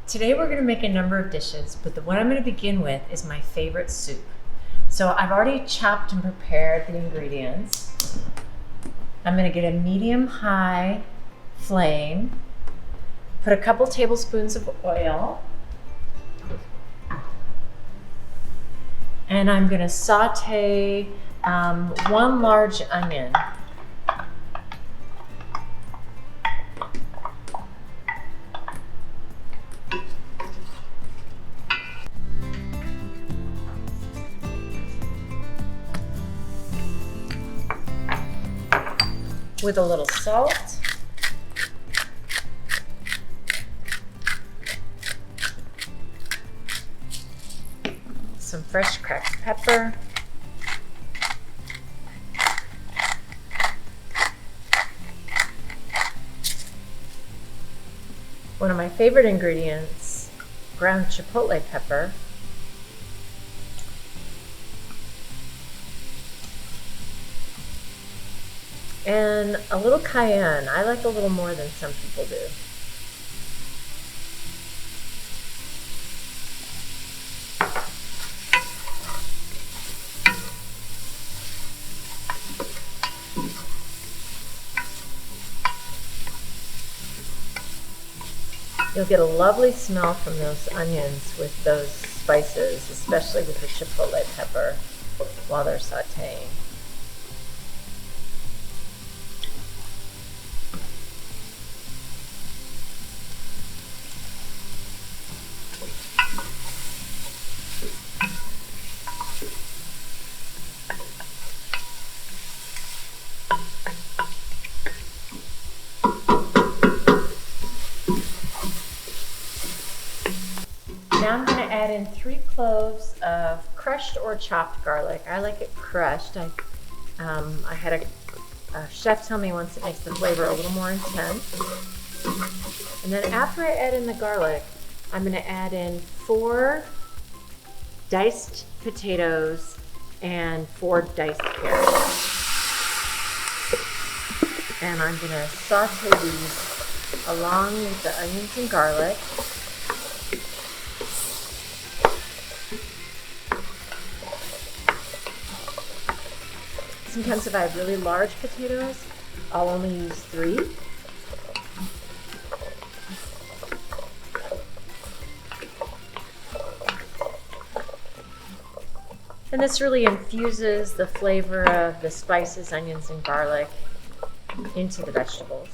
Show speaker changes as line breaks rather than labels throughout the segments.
Today we're going to make a number of dishes, but the one I'm going to begin with is my favorite soup. So I've already chopped and prepared the ingredients. I'm going to get a medium-high flame, put a couple tablespoons of oil, and I'm going to saute one large onion. With a little salt, some fresh cracked pepper, one of my favorite ingredients, ground chipotle pepper, and a little cayenne. I like a little more than some people do. You'll get a lovely smell from those onions with those spices, especially with the chipotle pepper while they're sauteing. Now I'm going to add in 3 cloves of crushed or chopped garlic. I like it crushed. I had a chef tell me once it makes the flavor a little more intense. And then after I add in the garlic, I'm going to add in 4 diced potatoes and 4 diced carrots. And I'm going to saute these along with the onions and garlic. Sometimes if I have really large potatoes, I'll only use 3. And this really infuses the flavor of the spices, onions, and garlic into the vegetables.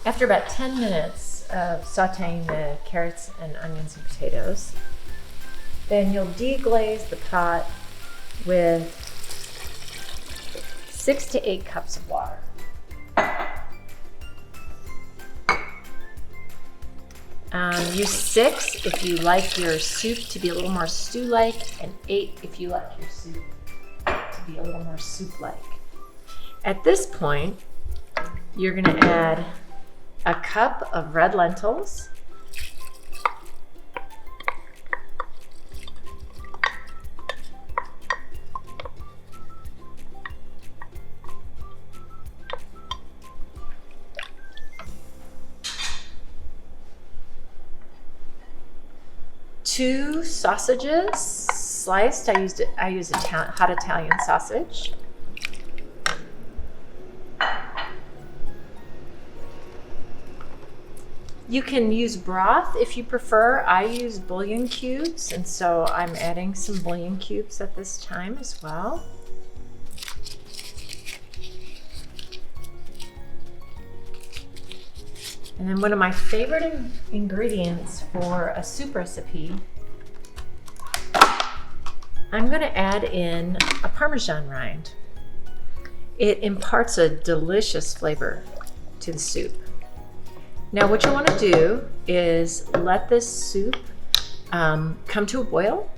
After about 10 minutes of sauteing the carrots and onions and potatoes, then you'll deglaze the pot with 6 to 8 cups of water. Use 6 if you like your soup to be a little more stew-like, and 8 if you like your soup to be a little more soup-like. At this point, you're going to add a cup of red lentils, two sausages sliced. I use hot Italian sausage. You can use broth if you prefer. I use bouillon cubes, and so I'm adding some bouillon cubes at this time as well. And then one of my favorite ingredients for a soup recipe, I'm going to add in a parmesan rind. It imparts a delicious flavor to the soup. Now what you want to do is let this soup come to a boil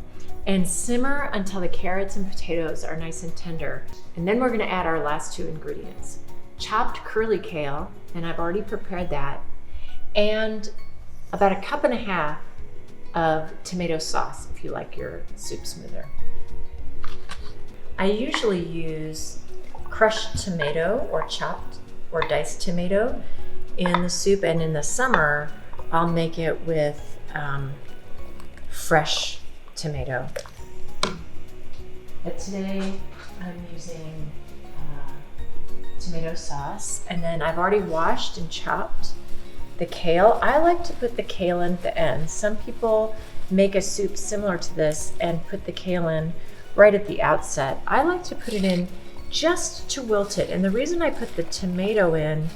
and simmer until the carrots and potatoes are nice and tender. And then we're going to add our last 2 ingredients. Chopped curly kale, and I've already prepared that, and about 1.5 cups of tomato sauce if you like your soup smoother. I usually use crushed tomato or chopped or diced tomato in the soup, and in the summer I'll make it with fresh tomato. But today I'm using tomato sauce, and then I've already washed and chopped the kale. I like to put the kale in at the end. Some people make a soup similar to this and put the kale in right at the outset. I like to put it in just to wilt it, and the reason I put the tomato in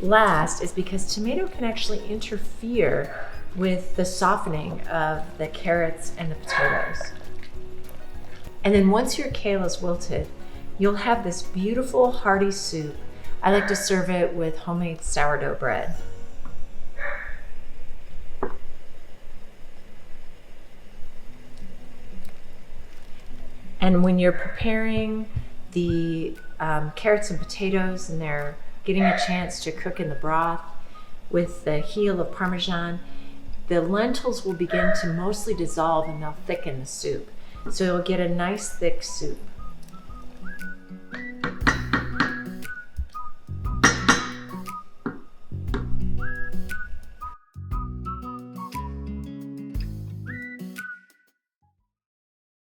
last is because tomato can actually interfere with the softening of the carrots and the potatoes. And then once your kale is wilted, you'll have this beautiful hearty soup. I like to serve it with homemade sourdough bread. And when you're preparing the carrots and potatoes and they're getting a chance to cook in the broth with the heel of parmesan, the lentils will begin to mostly dissolve and they'll thicken the soup. So you'll get a nice thick soup.